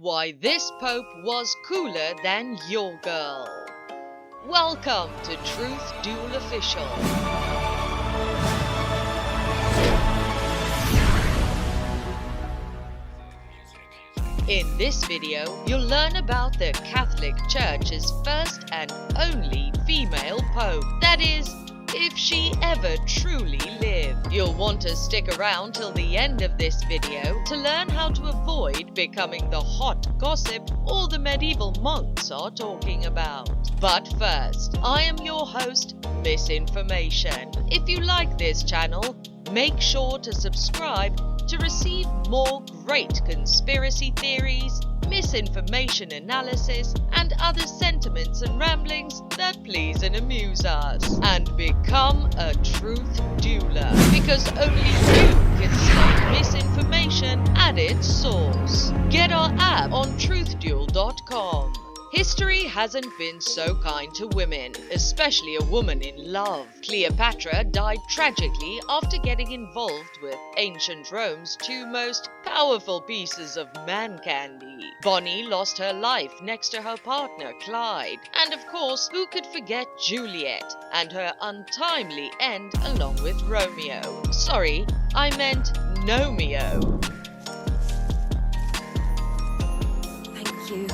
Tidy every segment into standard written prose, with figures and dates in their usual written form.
Why this Pope was cooler than your girl. Welcome to Truth Duel Official. In this video, you'll learn about the Catholic Church's first and only female Pope. That is, if she ever truly lived. You'll want to stick around till the end of this video to learn how to avoid becoming the hot gossip all the medieval monks are talking about. But first, I am your host, Misinformation. If you like this channel, make sure to subscribe to receive more great conspiracy theories, misinformation analysis, and other sentiments and ramblings that please and amuse us. And become a truth dueler, because only you can stop misinformation at its source. Get our app on truthduel.com. History hasn't been so kind to women, especially a woman in love. Cleopatra died tragically after getting involved with ancient Rome's two most powerful pieces of man candy. Bonnie lost her life next to her partner Clyde. And of course, who could forget Juliet and her untimely end along with Romeo? Sorry, I meant Nomeo. Thank you.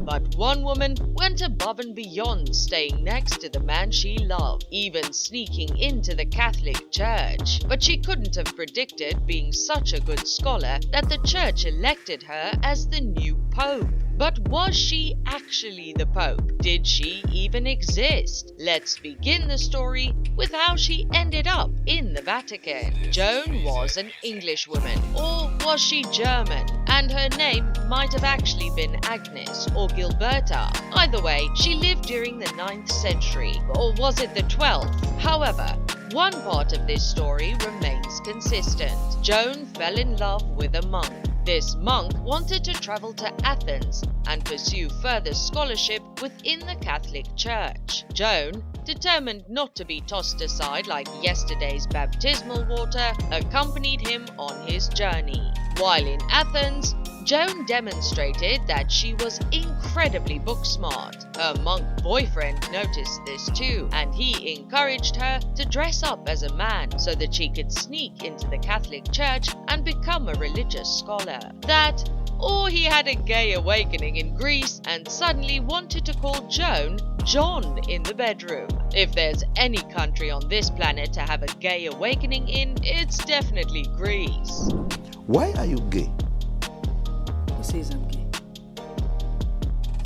But one woman went above and beyond staying next to the man she loved, even sneaking into the Catholic Church. But she couldn't have predicted being such a good scholar that the Church elected her as the new Pope. But was she actually the Pope? Did she even exist? Let's begin the story with how she ended up in the Vatican. Joan was an Englishwoman, or was she German? And her name might have actually been Agnes or Gilberta. Either way, she lived during the 9th century, or was it the 12th? However, one part of this story remains consistent. Joan fell in love with a monk. This monk wanted to travel to Athens and pursue further scholarship within the Catholic Church. Joan, determined not to be tossed aside like yesterday's baptismal water, accompanied him on his journey. While in Athens, Joan demonstrated that she was incredibly book smart. Her monk boyfriend noticed this too, and he encouraged her to dress up as a man so that she could sneak into the Catholic Church and become a religious scholar. That, or he had a gay awakening in Greece and suddenly wanted to call Joan John in the bedroom. If there's any country on this planet to have a gay awakening in, it's definitely Greece. Why are you gay? Who says I'm gay?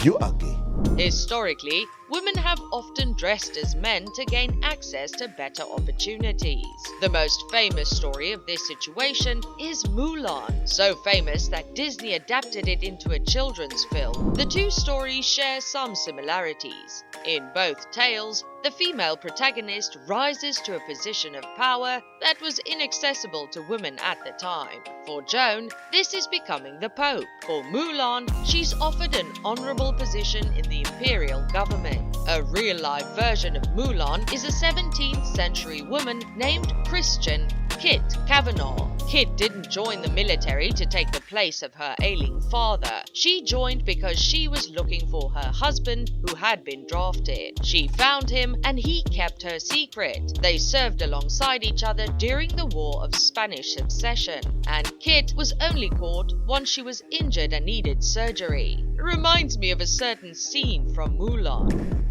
You are gay. Historically, women have often dressed as men to gain access to better opportunities. The most famous story of this situation is Mulan, so famous that Disney adapted it into a children's film. The two stories share some similarities. In both tales, the female protagonist rises to a position of power that was inaccessible to women at the time. For Joan, this is becoming the Pope. For Mulan, she's offered an honorable position in the imperial government. A real-life version of Mulan is a 17th century woman named Christian Kit Cavanaugh. Kit didn't join the military to take the place of her ailing father. She joined because she was looking for her husband who had been drafted. She found him and he kept her secret. They served alongside each other during the War of Spanish Succession, and Kit was only caught once she was injured and needed surgery. It reminds me of a certain scene from Mulan.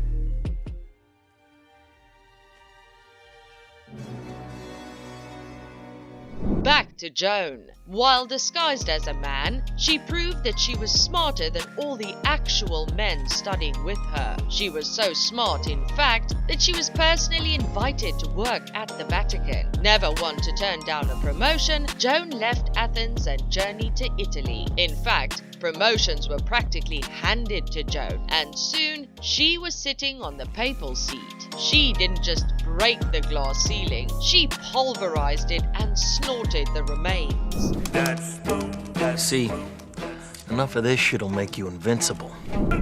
Back to Joan. While disguised as a man, she proved that she was smarter than all the actual men studying with her. She was so smart, in fact, that she was personally invited to work at the Vatican. Never one to turn down a promotion, Joan left Athens and journeyed to Italy. In fact, promotions were practically handed to Joan, and soon she was sitting on the papal seat. She didn't just break the glass ceiling, she pulverized it and snorted the remains. See, Enough of this shit'll make you invincible.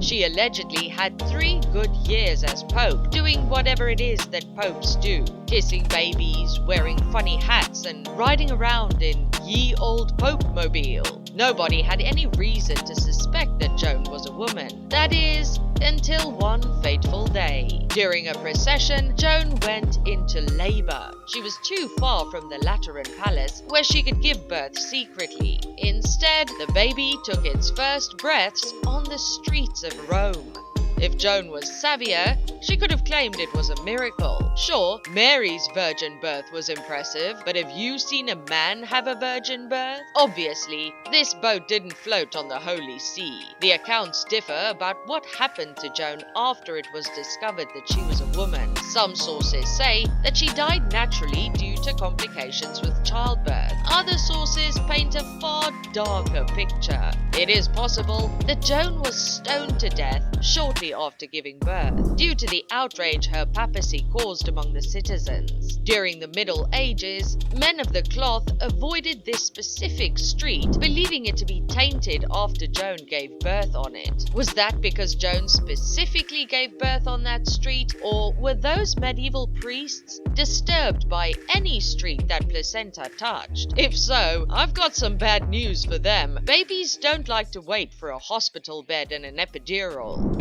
She allegedly had 3 good years as Pope, doing whatever it is that popes do. Kissing babies, wearing funny hats, and riding around in ye old Pope-mobile. Nobody had any reason to suspect that Joan was a woman. That is, until one fateful day. During a procession, Joan went into labor. She was too far from the Lateran Palace, where she could give birth secretly. Instead, the baby took its first breaths on the streets of Rome. If Joan was savvier, she could have claimed it was a miracle. Sure, Mary's virgin birth was impressive, but have you seen a man have a virgin birth? Obviously, this boat didn't float on the Holy See. The accounts differ about what happened to Joan after it was discovered that she was a woman. Some sources say that she died naturally due to complications with childbirth. Other sources paint a far darker picture. It is possible that Joan was stoned to death shortly after giving birth, due to the outrage her papacy caused among the citizens. During the Middle Ages, men of the cloth avoided this specific street, believing it to be tainted after Joan gave birth on it. Was that because Joan specifically gave birth on that street, or were those medieval priests disturbed by any street that placenta touched? If so, I've got some bad news for them. Babies don't like to wait for a hospital bed and an epidural.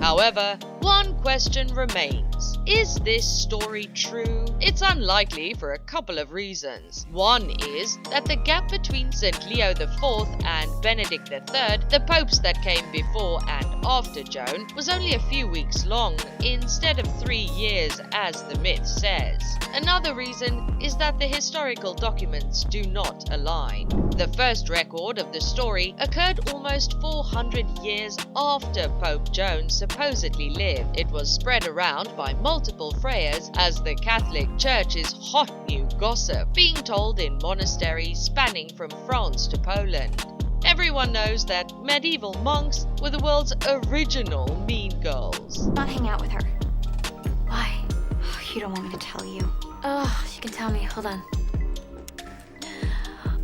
However, one question remains. Is this story true? It's unlikely for a couple of reasons. One is that the gap between St. Leo IV and Benedict III, the popes that came before and after Joan, was only a few weeks long, instead of 3 years as the myth says. Another reason is that the historical documents do not align. The first record of the story occurred almost 400 years after Pope Joan supposedly lived. It was spread around by multiple friars as the Catholic Church's hot new gossip, being told in monasteries spanning from France to Poland. Everyone knows that medieval monks were the world's original mean girls. Not hang out with her. Why? Oh, you don't want me to tell you. Oh, you can tell me. Hold on.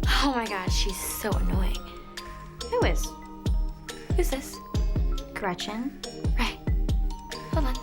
Oh my gosh, she's so annoying. Who is? Who's this? Gretchen? Right. Hold on.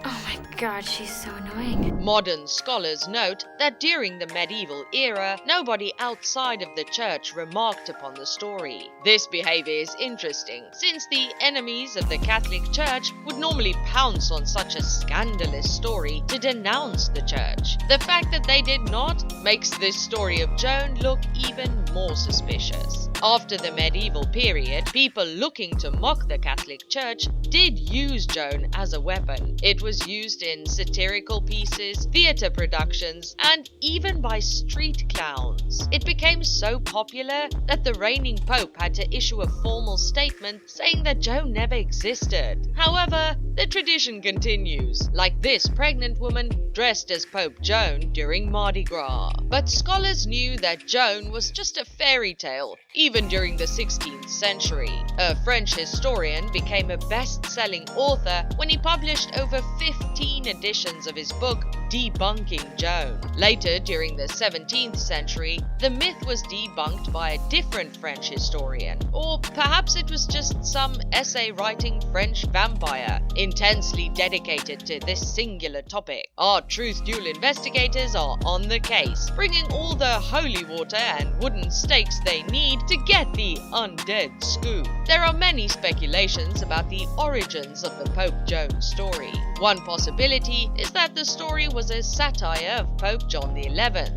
Oh my god, she's so annoying. Modern scholars note that during the medieval era, nobody outside of the church remarked upon the story. This behavior is interesting, since the enemies of the Catholic Church would normally pounce on such a scandalous story to denounce the church. The fact that they did not makes this story of Joan look even more suspicious. After the medieval period, people looking to mock the Catholic Church did use Joan as a weapon. It was used in satirical pieces, theatre productions, and even by street clowns. It became so popular that the reigning pope had to issue a formal statement saying that Joan never existed. However, the tradition continues, like this pregnant woman dressed as Pope Joan during Mardi Gras. But scholars knew that Joan was just a fairy tale, even during the 16th century. A French historian became a best-selling author when he published over 15 editions of his book, Debunking Joan. Later, during the 17th century, the myth was debunked by a different French historian. Or perhaps it was just some essay-writing French vampire, intensely dedicated to this singular topic. Our Truth Duel investigators are on the case, bringing all the holy water and wooden stakes they need to get the undead scoop. There are many speculations about the origins of the Pope Joan story. One possibility is that the story was a satire of Pope John XI,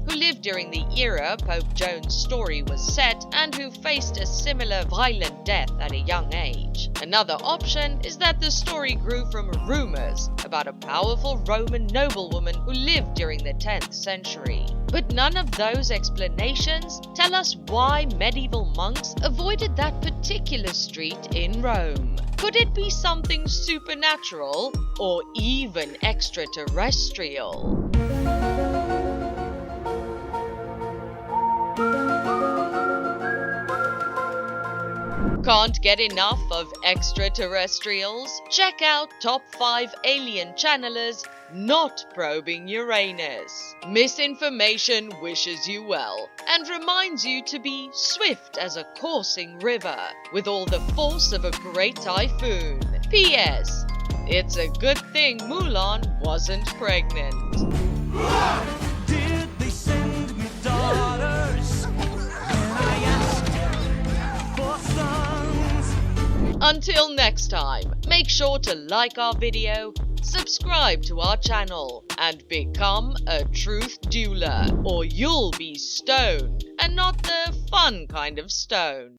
who lived during the era Pope Joan's story was set and who faced a similar violent death at a young age. Another option is that the story grew from rumors about a powerful Roman noblewoman who lived during the 10th century. But none of those explanations tell us why medieval monks avoided that particular street in Rome. Could it be something supernatural or even extraterrestrial? Can't get enough of extraterrestrials? Check out Top 5 Alien Channelers Not Probing Uranus. Misinformation wishes you well and reminds you to be swift as a coursing river with all the force of a great typhoon. P.S. It's a good thing Mulan wasn't pregnant. Did they send me daughters? And I asked for sons. Until next time, make sure to like our video, subscribe to our channel, and become a truth dueler, or you'll be stoned, and not the fun kind of stone.